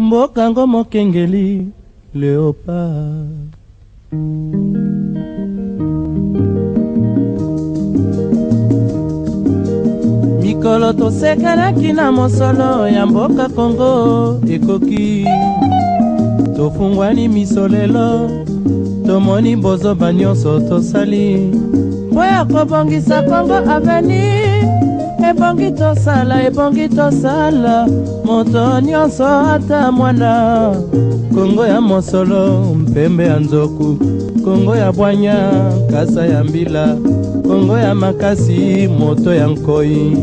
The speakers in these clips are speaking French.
Mbokango mokengeli Léopard. Mikolo tosekanaki na mosolo ya mboka Kongo ekoki. Tofungwani misolelo tomoni bozoba nyonso tosali mpo ya kobongisa Kongo aveni. Ebongi tosala moto nyonso ata mwana. Kongo ya mosolo mpembe ya nzoku, Kongo ya bwanya kasa ya mbila, Kongo ya makasi moto ya nkoi.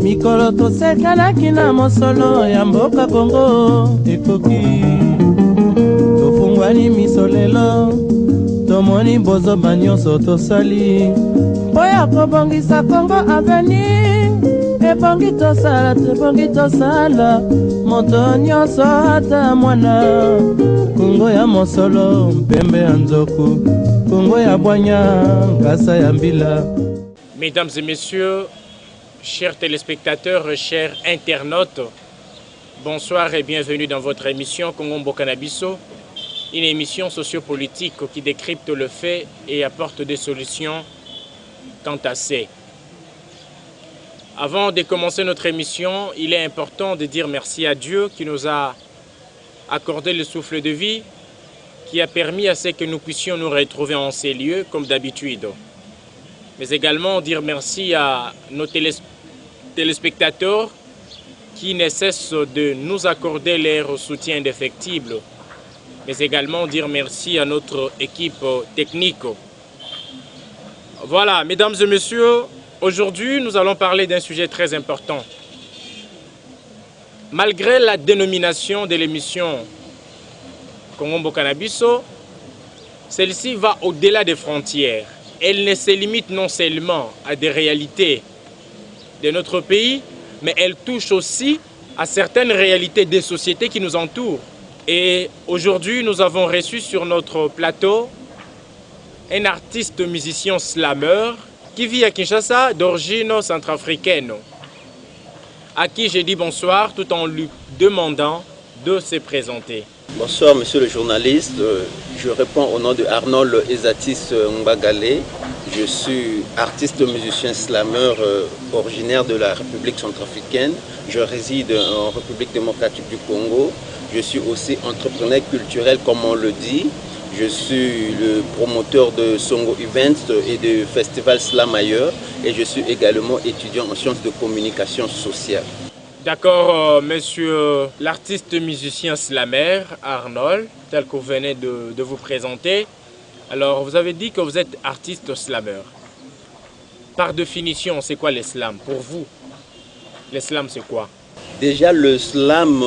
Mikolo tosekanaki na mosolo ya mboka Kongo ekoki. Tofungwani misolelo tomoni bozoba nyonso tosali mpo ya kobongisa Kongo aveni. Ebongi tosala moto nyonso ata mwana. Kongo ya mosolo mpembe ya nzoku, Kongo ya bwanya kasa ya mbila. Mesdames et messieurs, chers téléspectateurs, chers internautes, bonsoir et bienvenue dans votre émission Congo Mboka Biso, une émission sociopolitique qui décrypte le fait et apporte des solutions quant à ces. Avant de commencer notre émission, il est important de dire merci à Dieu qui nous a accordé le souffle de vie, qui a permis à ce que nous puissions nous retrouver en ces lieux comme d'habitude. Mais également dire merci à nos téléspectateurs qui ne cessent de nous accorder leur soutien indéfectible. Mais également dire merci à notre équipe technique. Voilà, mesdames et messieurs, aujourd'hui nous allons parler d'un sujet très important. Malgré la dénomination de l'émission Congo Mboka Biso, celle-ci va au-delà des frontières. Elle ne se limite non seulement à des réalités de notre pays, mais elle touche aussi à certaines réalités des sociétés qui nous entourent. Et aujourd'hui, nous avons reçu sur notre plateau un artiste musicien slammer qui vit à Kinshasa d'origine centrafricaine, à qui j'ai dit bonsoir tout en lui demandant de se présenter. Bonsoir monsieur le journaliste, je réponds au nom de Arnold Ezatis Mbagale. Je suis artiste musicien slammer originaire de la République centrafricaine. Je réside en République démocratique du Congo. Je suis aussi entrepreneur culturel comme on le dit. Je suis le promoteur de Songo Events et de Festival Slam ailleurs. Et je suis également étudiant en sciences de communication sociale. D'accord, monsieur l'artiste musicien slammer, Arnold, tel que vous venez de vous présenter. Alors, vous avez dit que vous êtes artiste slammer. Par définition, c'est quoi le slam pour vous? Le slam, c'est quoi? Déjà, le slam,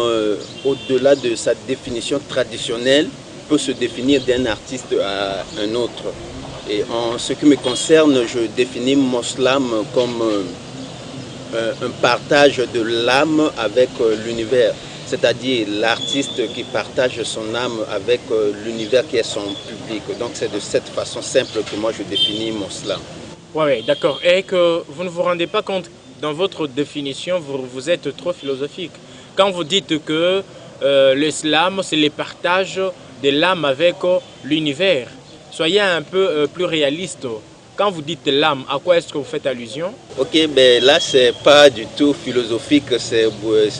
au-delà de sa définition traditionnelle, peut se définir d'un artiste à un autre. Et en ce qui me concerne, je définis mon slam comme un partage de l'âme avec l'univers, c'est-à-dire l'artiste qui partage son âme avec l'univers qui est son public. Donc c'est de cette façon simple que moi je définis mon slam. Oui, d'accord. Et que vous ne vous rendez pas compte, dans votre définition, vous êtes trop philosophique. Quand vous dites que le slam, c'est le partage de l'âme avec l'univers, soyez un peu plus réaliste. Quand vous dites l'âme, à quoi est-ce que vous faites allusion? Ok, ben là c'est pas du tout philosophique, c'est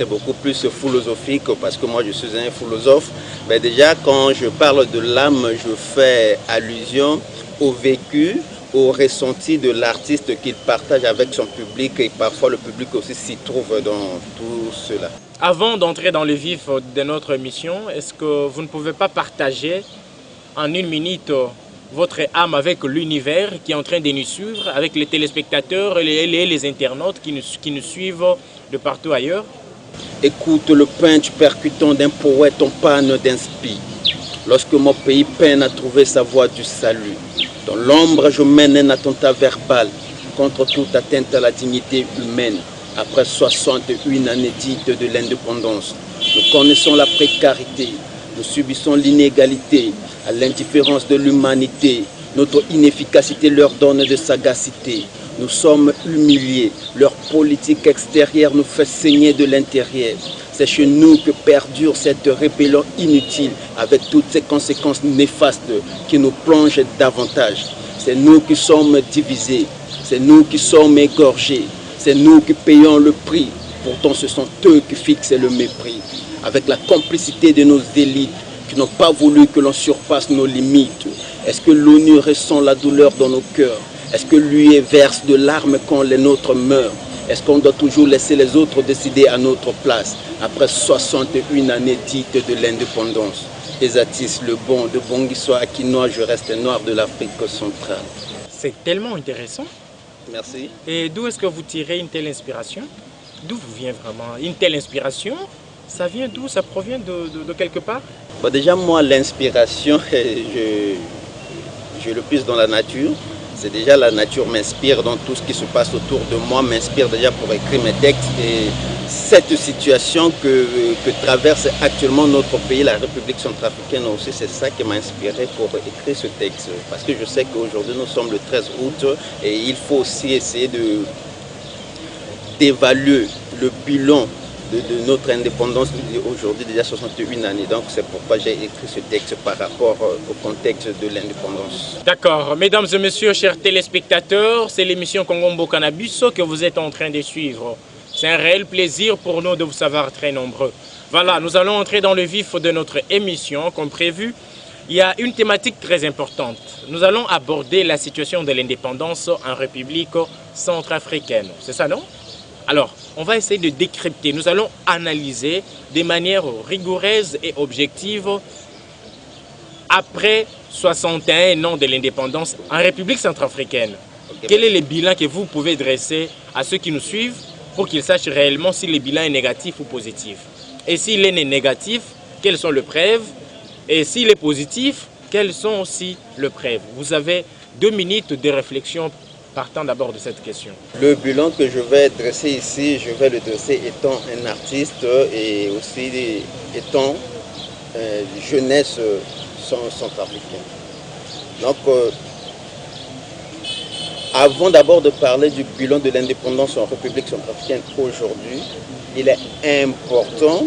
beaucoup plus philosophique parce que moi je suis un philosophe. Ben déjà quand je parle de l'âme, je fais allusion au vécu, au ressenti de l'artiste qu'il partage avec son public et parfois le public aussi s'y trouve dans tout cela. Avant d'entrer dans le vif de notre émission, est-ce que vous ne pouvez pas partager en une minute votre âme avec l'univers qui est en train de nous suivre, avec les téléspectateurs et les internautes qui nous suivent de partout ailleurs? Écoute le punch percutant d'un poète en panne d'inspi. Lorsque mon pays peine à trouver sa voie du salut, dans l'ombre je mène un attentat verbal. contre toute atteinte à la dignité humaine. Après 61 années dites de l'indépendance, nous connaissons la précarité, nous subissons l'inégalité, à l'indifférence de l'humanité. Notre inefficacité leur donne de sagacité. Nous sommes humiliés, leur politique extérieure nous fait saigner de l'intérieur. C'est chez nous que perdure cette rébellion inutile avec toutes ces conséquences néfastes qui nous plongent davantage. C'est nous qui sommes divisés, c'est nous qui sommes égorgés, c'est nous qui payons le prix. Pourtant ce sont eux qui fixent le mépris. Avec la complicité de nos élites qui n'ont pas voulu que l'on surpasse nos limites. Est-ce que l'ONU ressent la douleur dans nos cœurs? Est-ce que lui verse de larmes quand les nôtres meurent? Est-ce qu'on doit toujours laisser les autres décider à notre place après 61 années dites de l'indépendance? Esatis, le bon de Bongisoa Aquinois, je reste noir de l'Afrique centrale. C'est tellement intéressant. Merci. Et d'où est-ce que vous tirez une telle inspiration? D'où vous vient vraiment une telle inspiration? Ça vient d'où? Ça provient de quelque part? Bon, déjà, moi, l'inspiration, je le puise dans la nature. C'est déjà la nature m'inspire, donc tout ce qui se passe autour de moi m'inspire déjà pour écrire mes textes. Et cette situation que traverse actuellement notre pays, la République centrafricaine aussi, c'est ça qui m'a inspiré pour écrire ce texte. Parce que je sais qu'aujourd'hui nous sommes le 13 août et il faut aussi essayer d'évaluer le bilan de notre indépendance aujourd'hui, déjà 61 années. Donc c'est pourquoi j'ai écrit ce texte par rapport au contexte de l'indépendance. D'accord. Mesdames et messieurs, chers téléspectateurs, c'est l'émission Kongombo Canabiso que vous êtes en train de suivre. C'est un réel plaisir pour nous de vous savoir très nombreux. Voilà, nous allons entrer dans le vif de notre émission. Comme prévu, il y a une thématique très importante. Nous allons aborder la situation de l'indépendance en République centrafricaine. C'est ça, non? Alors, on va essayer de décrypter. Nous allons analyser de manière rigoureuse et objective après 61 ans de l'indépendance en République centrafricaine. Okay. Quel est le bilan que vous pouvez dresser à ceux qui nous suivent pour qu'ils sachent réellement si le bilan est négatif ou positif? Et s'il est négatif, quelles sont les preuves? Et s'il est positif, quelles sont aussi les preuves? Vous avez 2 minutes de réflexion partant d'abord de cette question. Le bilan que je vais dresser ici, je vais le dresser étant un artiste et aussi étant jeunesse centrafricaine. Donc, avant d'abord de parler du bilan de l'indépendance en République centrafricaine aujourd'hui, il est important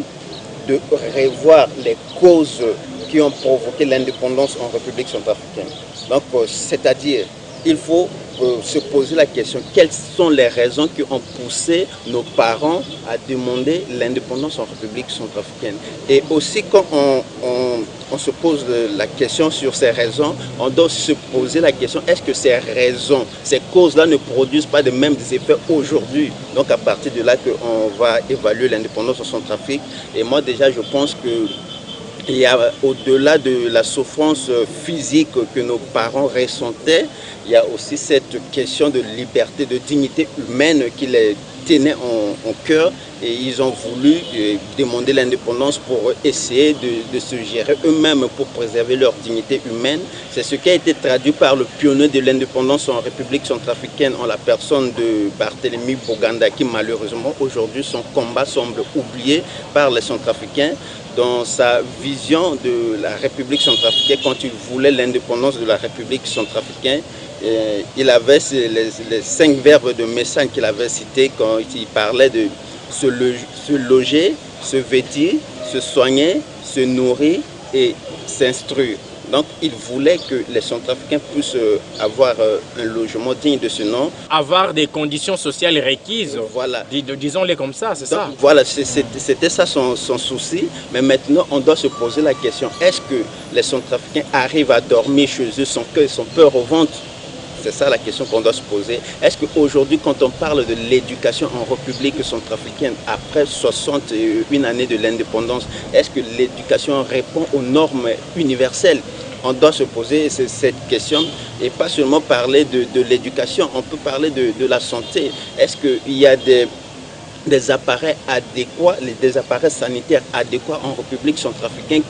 de revoir les causes qui ont provoqué l'indépendance en République centrafricaine. Donc, c'est-à-dire, il faut se poser la question, quelles sont les raisons qui ont poussé nos parents à demander l'indépendance en République centrafricaine. Et aussi, quand on se pose la question sur ces raisons, on doit se poser la question, est-ce que ces raisons, ces causes-là ne produisent pas de mêmes effets aujourd'hui? Donc à partir de là qu'on va évaluer l'indépendance en Centrafrique. Et moi déjà, je pense que il y a, au-delà de la souffrance physique que nos parents ressentaient, il y a aussi cette question de liberté, de dignité humaine qui les tenait en cœur. Et ils ont voulu demander l'indépendance pour essayer de se gérer eux-mêmes, pour préserver leur dignité humaine. C'est ce qui a été traduit par le pionnier de l'indépendance en République centrafricaine, en la personne de Barthélemy Boganda, qui malheureusement aujourd'hui son combat semble oublié par les Centrafricains. Dans sa vision de la République centrafricaine, quand il voulait l'indépendance de la République centrafricaine, il avait les 5 verbes de Messane qu'il avait cités quand il parlait de se loger, se vêtir, se soigner, se nourrir et s'instruire. Donc il voulait que les Centrafricains puissent avoir un logement digne de ce nom. Avoir des conditions sociales requises, voilà. Disons-les comme ça, c'est ça. Voilà, c'était ça son souci. Mais maintenant, on doit se poser la question, est-ce que les Centrafricains arrivent à dormir chez eux sans qu'ils sont peur au ventre? C'est ça la question qu'on doit se poser. Est-ce qu'aujourd'hui, quand on parle de l'éducation en République centrafricaine, après 61 années de l'indépendance, est-ce que l'éducation répond aux normes universelles? On doit se poser cette question et pas seulement parler de l'éducation, on peut parler de la santé. Est-ce qu'il y a des des appareils adéquats, des appareils sanitaires adéquats en République centrafricaine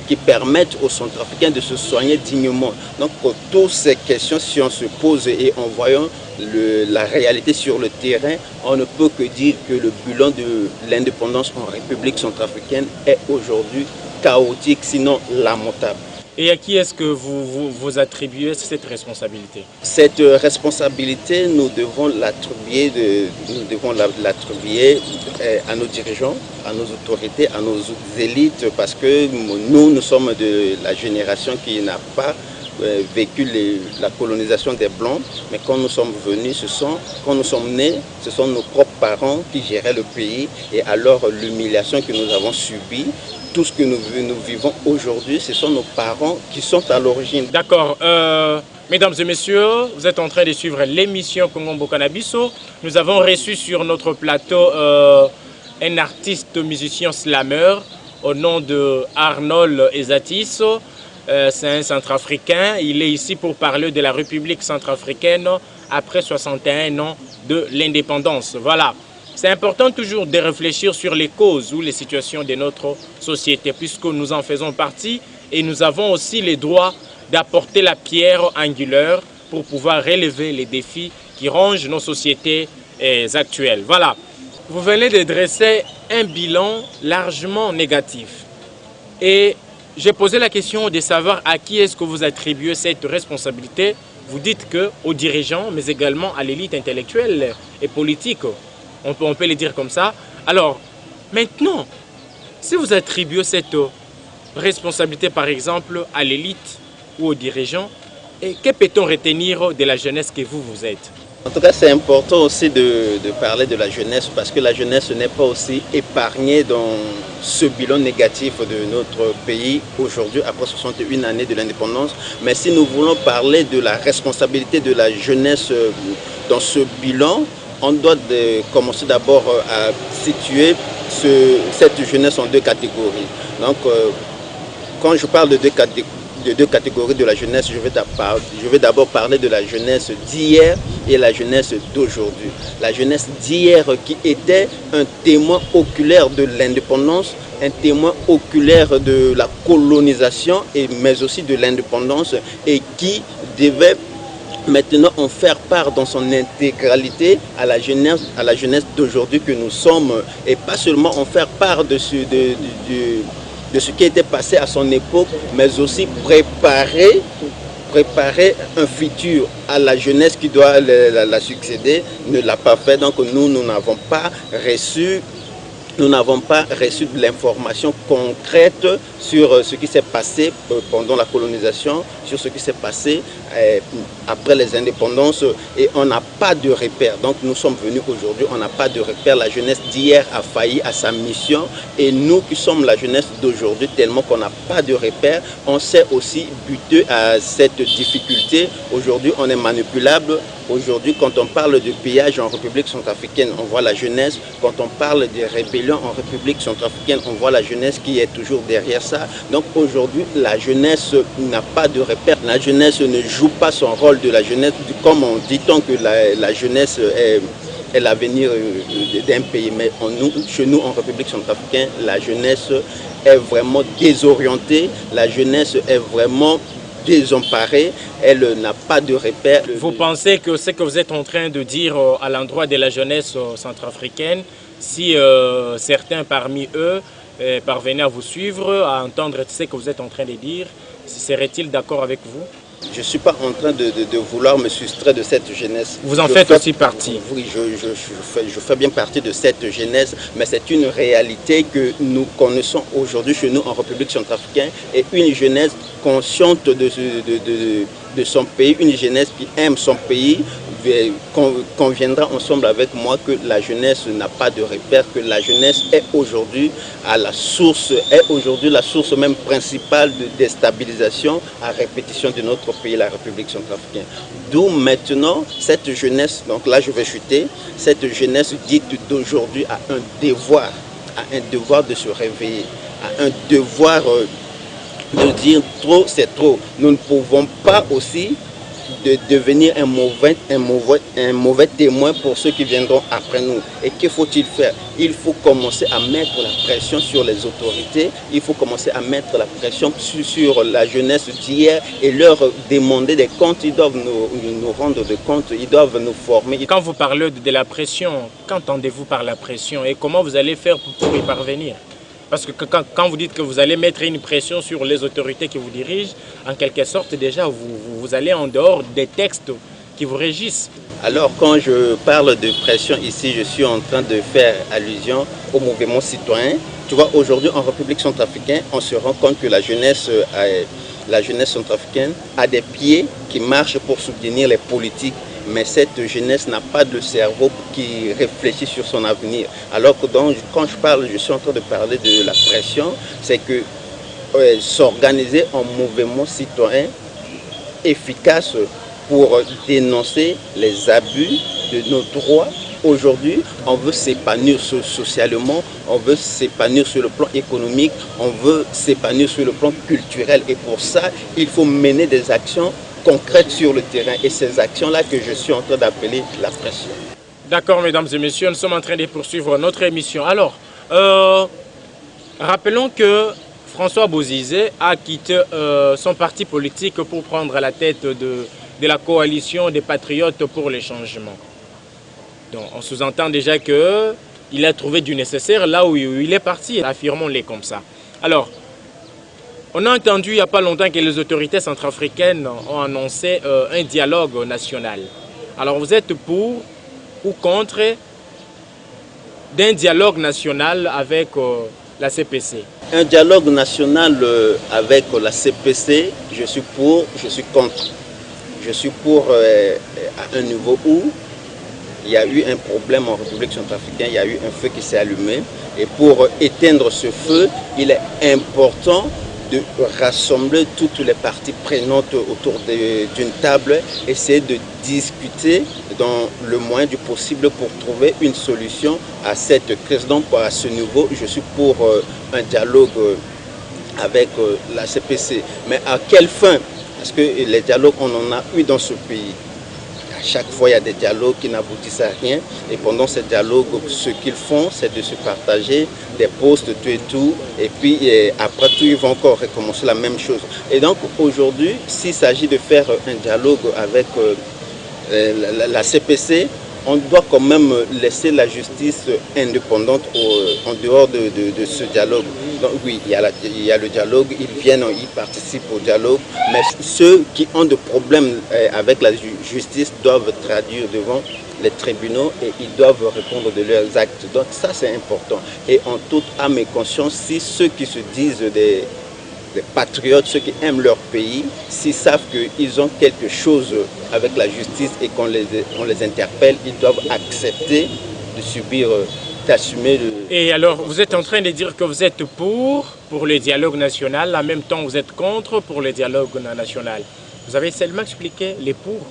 qui permettent aux Centrafricains de se soigner dignement. Donc pour toutes ces questions, si on se pose et en voyant la réalité sur le terrain, on ne peut que dire que le bilan de l'indépendance en République centrafricaine est aujourd'hui chaotique, sinon lamentable. Et à qui est-ce que vous attribuez cette responsabilité? Cette responsabilité, nous devons l'attribuer à nos dirigeants, à nos autorités, à nos élites, parce que nous sommes de la génération qui n'a pas vécu la colonisation des Blancs, mais quand nous sommes venus, quand nous sommes nés, ce sont nos propres parents qui géraient le pays, et alors l'humiliation que nous avons subie, tout ce que nous vivons aujourd'hui, ce sont nos parents qui sont à l'origine. D'accord. Mesdames et messieurs, vous êtes en train de suivre l'émission Congo Mboka Biso. Nous avons reçu sur notre plateau un artiste musicien slammer au nom de Arnold Ezatis. C'est un centrafricain. Il est ici pour parler de la République centrafricaine après 61 ans de l'indépendance. Voilà. C'est important toujours de réfléchir sur les causes ou les situations de notre société, puisque nous en faisons partie et nous avons aussi le droit d'apporter la pierre angulaire pour pouvoir relever les défis qui rongent nos sociétés actuelles. Voilà. Vous venez de dresser un bilan largement négatif. Et j'ai posé la question de savoir à qui est-ce que vous attribuez cette responsabilité. Vous dites qu'aux dirigeants, mais également à l'élite intellectuelle et politique. On peut le dire comme ça. Alors, maintenant, si vous attribuez cette responsabilité, par exemple, à l'élite ou aux dirigeants, que peut-on retenir de la jeunesse que vous êtes? En tout cas, c'est important aussi de parler de la jeunesse, parce que la jeunesse n'est pas aussi épargnée dans ce bilan négatif de notre pays aujourd'hui, après 61 années de l'indépendance. Mais si nous voulons parler de la responsabilité de la jeunesse dans ce bilan, on doit commencer d'abord à situer cette jeunesse en deux catégories. Donc, quand je parle de deux catégories de la jeunesse, je vais d'abord parler de la jeunesse d'hier et la jeunesse d'aujourd'hui. La jeunesse d'hier qui était un témoin oculaire de l'indépendance, un témoin oculaire de la colonisation, mais aussi de l'indépendance, et qui devait maintenant en faire part dans son intégralité à la jeunesse d'aujourd'hui que nous sommes, et pas seulement en faire part de ce qui était passé à son époque, mais aussi préparer un futur à la jeunesse qui doit la succéder, ne l'a pas fait. Donc nous n'avons pas reçu de l'information concrète sur ce qui s'est passé pendant la colonisation, sur ce qui s'est passé après les indépendances, et on n'a pas de repère. Donc nous sommes venus aujourd'hui, on n'a pas de repère. La jeunesse d'hier a failli à sa mission, et nous qui sommes la jeunesse d'aujourd'hui, tellement qu'on n'a pas de repère, on s'est aussi buté à cette difficulté. Aujourd'hui, on est manipulable. Aujourd'hui, quand on parle de pillage en République centrafricaine, on voit la jeunesse. Quand on parle de rébellion en République centrafricaine, on voit la jeunesse qui est toujours derrière ça. Donc aujourd'hui, la jeunesse n'a pas de repère. La jeunesse ne joue pas son rôle de la jeunesse. Comme on dit tant que la jeunesse est l'avenir d'un pays. Mais chez nous, en République centrafricaine, la jeunesse est vraiment désorientée. La jeunesse est vraiment désemparée, elle n'a pas de repère. Vous pensez que ce que vous êtes en train de dire à l'endroit de la jeunesse centrafricaine, si certains parmi eux parvenaient à vous suivre, à entendre ce que vous êtes en train de dire, seraient-ils d'accord avec vous? Je ne suis pas en train de vouloir me soustraire de cette jeunesse. Vous en faites aussi partie? Oui, je fais bien partie de cette jeunesse, mais c'est une réalité que nous connaissons aujourd'hui chez nous en République centrafricaine, et une jeunesse consciente de son pays, une jeunesse qui aime son pays, conviendra ensemble avec moi que la jeunesse n'a pas de repère, que la jeunesse est aujourd'hui la source même principale de déstabilisation à répétition de notre pays, la République centrafricaine. D'où maintenant cette jeunesse, donc là je vais chuter, cette jeunesse dite d'aujourd'hui a un devoir de se réveiller, a un devoir de dire trop c'est trop. Nous ne pouvons pas aussi de devenir un mauvais témoin pour ceux qui viendront après nous. Et que faut-il faire? Il faut commencer à mettre la pression sur les autorités, il faut commencer à mettre la pression sur la jeunesse d'hier et leur demander des comptes. Ils doivent nous rendre des comptes, ils doivent nous former. Quand vous parlez de la pression, qu'entendez-vous par la pression et comment vous allez faire pour y parvenir? Parce que quand vous dites que vous allez mettre une pression sur les autorités qui vous dirigent, en quelque sorte déjà vous allez en dehors des textes qui vous régissent. Alors quand je parle de pression ici, je suis en train de faire allusion au mouvement citoyen. Tu vois, aujourd'hui en République centrafricaine, on se rend compte que la jeunesse centrafricaine a des pieds qui marchent pour soutenir les politiques. Mais cette jeunesse n'a pas de cerveau qui réfléchit sur son avenir. Alors que quand je suis en train de parler de la pression, c'est que s'organiser en mouvement citoyen efficace pour dénoncer les abus de nos droits. Aujourd'hui, on veut s'épanouir socialement, on veut s'épanouir sur le plan économique, on veut s'épanouir sur le plan culturel. Et pour ça, il faut mener des actions concrètes sur le terrain. Et ces actions-là que je suis en train d'appeler la pression. D'accord, mesdames et messieurs, nous sommes en train de poursuivre notre émission. Alors, rappelons que François Bozizé a quitté son parti politique pour prendre la tête de la coalition des patriotes pour les changements. Donc, on sous-entend déjà qu'il a trouvé du nécessaire là où il est parti, affirmons-les comme ça. Alors, on a entendu il n'y a pas longtemps que les autorités centrafricaines ont annoncé un dialogue national. Alors vous êtes pour ou contre d'un dialogue national avec la CPC? Un dialogue national avec la CPC, je suis pour, je suis contre. Je suis pour à un niveau où il y a eu un problème en République centrafricaine, il y a eu un feu qui s'est allumé. Et pour éteindre ce feu, il est important de rassembler toutes les parties prenantes autour d'une table, essayer de discuter dans le moyen du possible pour trouver une solution à cette crise. Donc à ce niveau, je suis pour un dialogue avec la CPC. Mais à quelle fin? Parce que les dialogues, on en a eu dans ce pays. À chaque fois, il y a des dialogues qui n'aboutissent à rien. Et pendant ces dialogues, ce qu'ils font, c'est de se partager des postes, tout et tout. Et puis, après tout, ils vont encore recommencer la même chose. Et donc, aujourd'hui, s'il s'agit de faire un dialogue avec la CPC, on doit quand même laisser la justice indépendante en dehors de ce dialogue. Donc oui, il y a le dialogue, ils viennent, ils participent au dialogue, mais ceux qui ont des problèmes avec la justice doivent traduire devant les tribunaux et ils doivent répondre de leurs actes. Donc ça c'est important. Et en toute âme et conscience, si ceux qui se disent des patriotes, ceux qui aiment leur pays, s'ils savent qu'ils ont quelque chose avec la justice et qu'on les interpelle, ils doivent accepter de subir, d'assumer le... Et alors, vous êtes en train de dire que vous êtes pour le dialogue national, en même temps vous êtes contre pour le dialogue national. Vous avez seulement expliqué les pour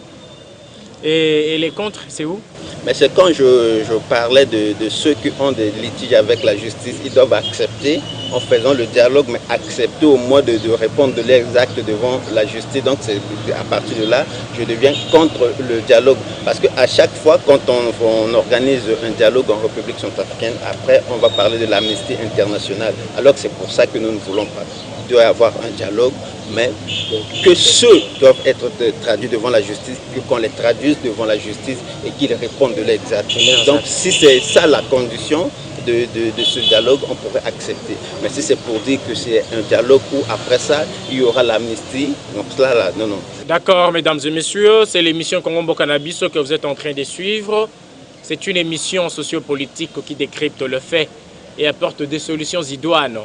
et les contre, c'est où? Mais c'est quand je parlais de ceux qui ont des litiges avec la justice, ils doivent accepter en faisant le dialogue, mais accepter au moins de répondre de leurs actes devant la justice. Donc c'est à partir de là, je deviens contre le dialogue. Parce qu'à chaque fois, quand on organise un dialogue en République centrafricaine, après on va parler de l'amnistie internationale. Alors que c'est pour ça que nous ne voulons pas. Il doit y avoir un dialogue, mais que ceux doivent être traduits devant la justice, qu'on les traduise devant la justice et qu'ils répondent de leurs actes. Donc si c'est ça la condition de ce dialogue, on pourrait accepter. Mais si c'est pour dire que c'est un dialogue où après ça, il y aura l'amnistie, donc là, non. D'accord, mesdames et messieurs, c'est l'émission Kongomboka na Biso que vous êtes en train de suivre. C'est une émission sociopolitique qui décrypte le fait et apporte des solutions idoines.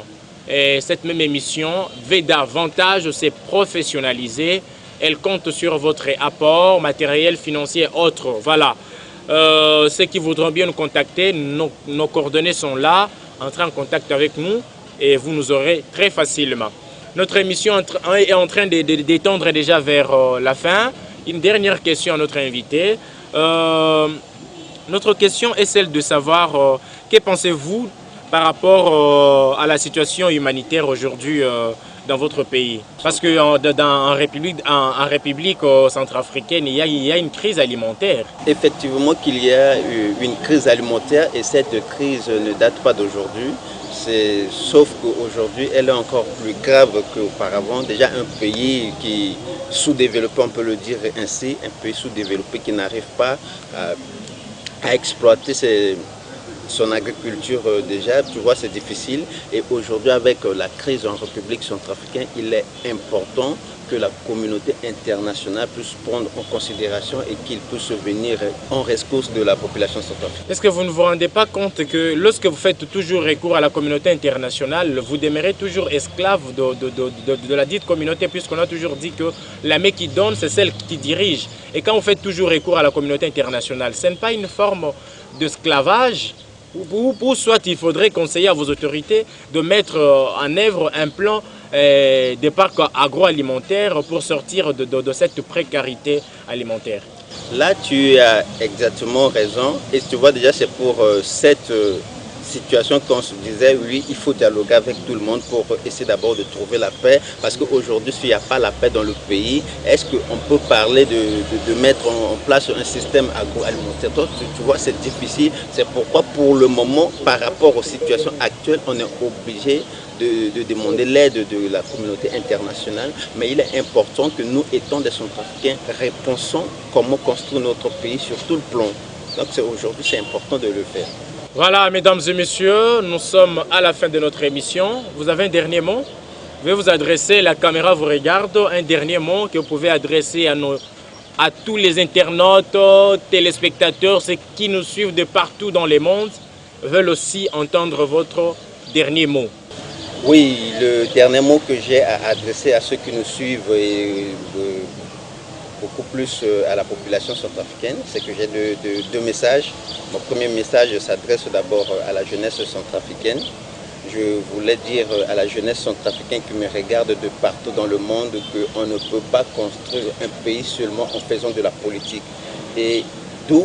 Et cette même émission veut davantage se professionnaliser. Elle compte sur votre apport matériel, financier, autres. Voilà. Ceux qui voudront bien nous contacter, nos coordonnées sont là. Entrez en contact avec nous et vous nous aurez très facilement. Notre émission est en train d'étendre déjà vers la fin. Une dernière question à notre invité. Notre question est celle de savoir que pensez-vous par rapport à la situation humanitaire aujourd'hui dans votre pays? Parce qu'en République centrafricaine, il y a une crise alimentaire. Effectivement qu'il y a une crise alimentaire et cette crise ne date pas d'aujourd'hui. Sauf qu'aujourd'hui, elle est encore plus grave qu'auparavant. Déjà un pays qui sous-développé, on peut le dire ainsi, un pays sous-développé qui n'arrive pas à exploiter son agriculture déjà, tu vois, c'est difficile. Et aujourd'hui, avec la crise en République centrafricaine, il est important que la communauté internationale puisse prendre en considération et qu'il puisse venir en rescousse de la population centrafricaine. Est-ce que vous ne vous rendez pas compte que lorsque vous faites toujours recours à la communauté internationale, vous demeurez toujours esclave de la dite communauté, puisqu'on a toujours dit que la main qui donne, c'est celle qui dirige. Et quand vous faites toujours recours à la communauté internationale, ce n'est pas une forme d'esclavage? Ou soit il faudrait conseiller à vos autorités de mettre en œuvre un plan des parcs agroalimentaires pour sortir de cette précarité alimentaire. Là, tu as exactement raison. Et tu vois déjà, c'est pour cette situation qu'on se disait, oui, il faut dialoguer avec tout le monde pour essayer d'abord de trouver la paix. Parce qu'aujourd'hui, s'il n'y a pas la paix dans le pays, est-ce qu'on peut parler de mettre en place un système agroalimentaire? Tu vois, c'est difficile. C'est pourquoi, pour le moment, par rapport aux situations actuelles, on est obligé de demander l'aide de la communauté internationale. Mais il est important que nous, étant des Centrafricains, repensons comment construire notre pays sur tout le plan. Donc aujourd'hui, c'est important de le faire. Voilà, mesdames et messieurs, nous sommes à la fin de notre émission. Vous avez un dernier mot? Vous pouvez vous adresser, la caméra vous regarde, un dernier mot que vous pouvez adresser à tous les internautes, téléspectateurs, ceux qui nous suivent de partout dans le monde, veulent aussi entendre votre dernier mot. Oui, le dernier mot que j'ai à adresser à ceux qui nous suivent et beaucoup plus à la population centrafricaine, c'est que j'ai deux messages. Mon premier message s'adresse d'abord à la jeunesse centrafricaine. Je voulais dire à la jeunesse centrafricaine qui me regarde de partout dans le monde qu'on ne peut pas construire un pays seulement en faisant de la politique. Et d'où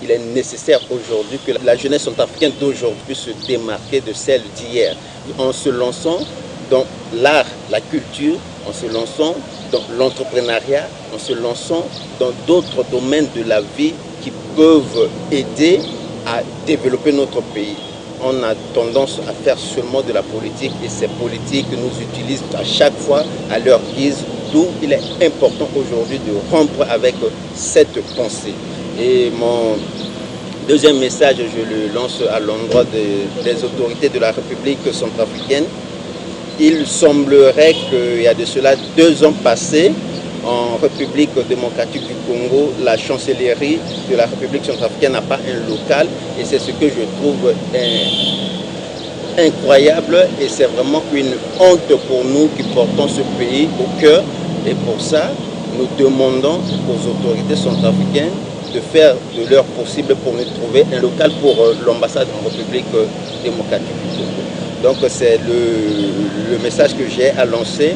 il est nécessaire aujourd'hui que la jeunesse centrafricaine d'aujourd'hui puisse se démarquer de celle d'hier, en se lançant dans l'art, la culture, en se lançant dans l'entrepreneuriat, en se lançant dans d'autres domaines de la vie qui peuvent aider à développer notre pays. On a tendance à faire seulement de la politique et ces politiques nous utilisent à chaque fois à leur guise, d'où il est important aujourd'hui de rompre avec cette pensée. Et mon deuxième message, je le lance à l'endroit des autorités de la République centrafricaine. Il semblerait qu'il y a de cela 2 ans passés, en République démocratique du Congo, la chancellerie de la République centrafricaine n'a pas un local et c'est ce que je trouve incroyable et c'est vraiment une honte pour nous qui portons ce pays au cœur. Et pour ça, nous demandons aux autorités centrafricaines de faire de leur possible pour nous trouver un local pour l'ambassade en République démocratique du Congo. Donc c'est le message que j'ai à lancer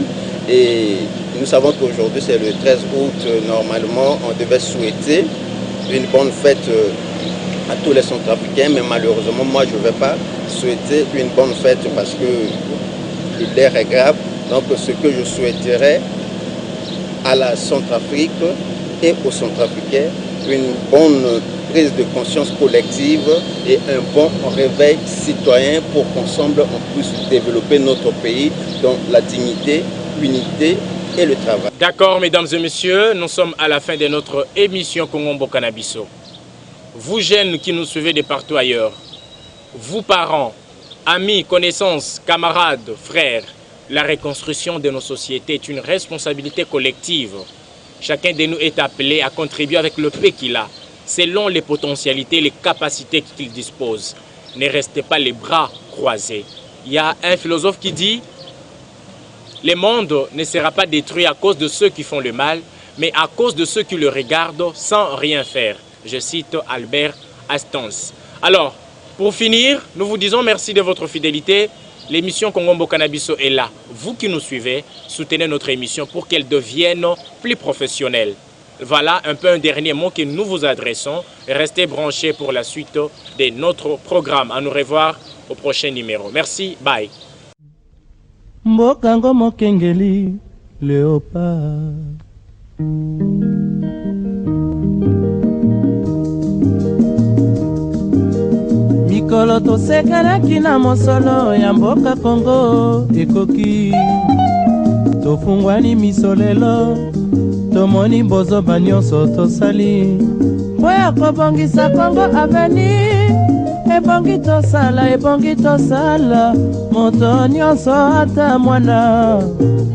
et nous savons qu'aujourd'hui c'est le 13 août, normalement on devait souhaiter une bonne fête à tous les Centrafricains, mais malheureusement moi je ne vais pas souhaiter une bonne fête parce que l'air est grave. Donc ce que je souhaiterais à la Centrafrique et aux Centrafricains, une bonne prise de conscience collective et un bon réveil citoyen pour qu'ensemble on puisse développer notre pays dans la dignité, l'unité et le travail. D'accord, mesdames et messieurs, nous sommes à la fin de notre émission Congo Mboka Biso. Vous jeunes qui nous suivez de partout ailleurs, vous parents, amis, connaissances, camarades, frères, la reconstruction de nos sociétés est une responsabilité collective. Chacun de nous est appelé à contribuer avec le peu qu'il a, selon les potentialités et les capacités qu'il dispose. Ne restez pas les bras croisés. Il y a un philosophe qui dit « Le monde ne sera pas détruit à cause de ceux qui font le mal, mais à cause de ceux qui le regardent sans rien faire. » Je cite Albert Astance. Alors, pour finir, nous vous disons merci de votre fidélité. L'émission Congo Mboka Biso est là. Vous qui nous suivez, soutenez notre émission pour qu'elle devienne plus professionnelle. Voilà un peu un dernier mot que nous vous adressons. Restez branchés pour la suite de notre programme. À nous revoir au prochain numéro. Merci, bye. mboka ngo mokengeli Léopard. Mikolo tosekanaki na mosolo ya mboka Kongo ekoki, tofungwani misolelo tomoni bozoba nyonso tosali mpo ya kobongisa Kongo Avenir. Ebongi tosala moto nyonso ata mwana.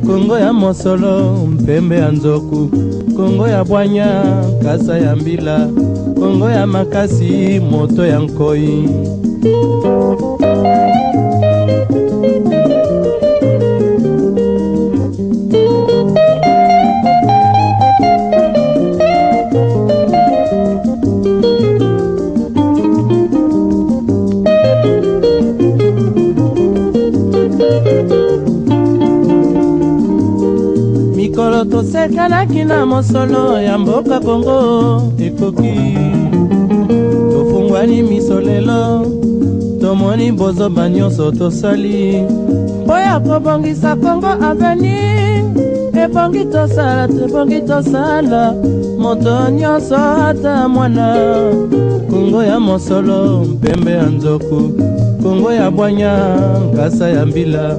Kongo ya mosolo mpembe ya nzoku, Kongo ya bwanya kasa ya mbila, Kongo ya makasi moto ya nkoi. Mikolo tosekanaki na mosolo ya mboka Kongo ekoki, tofungwani misolelo tomoni bozoba nyonso tosali mpo ya kobongisa Kongo Avenir. Ebongi tosala moto nyonso ata mwana. Kongo ya mosolo mpembe ya nzoku, Kongo ya bwanya kasa ya mbila.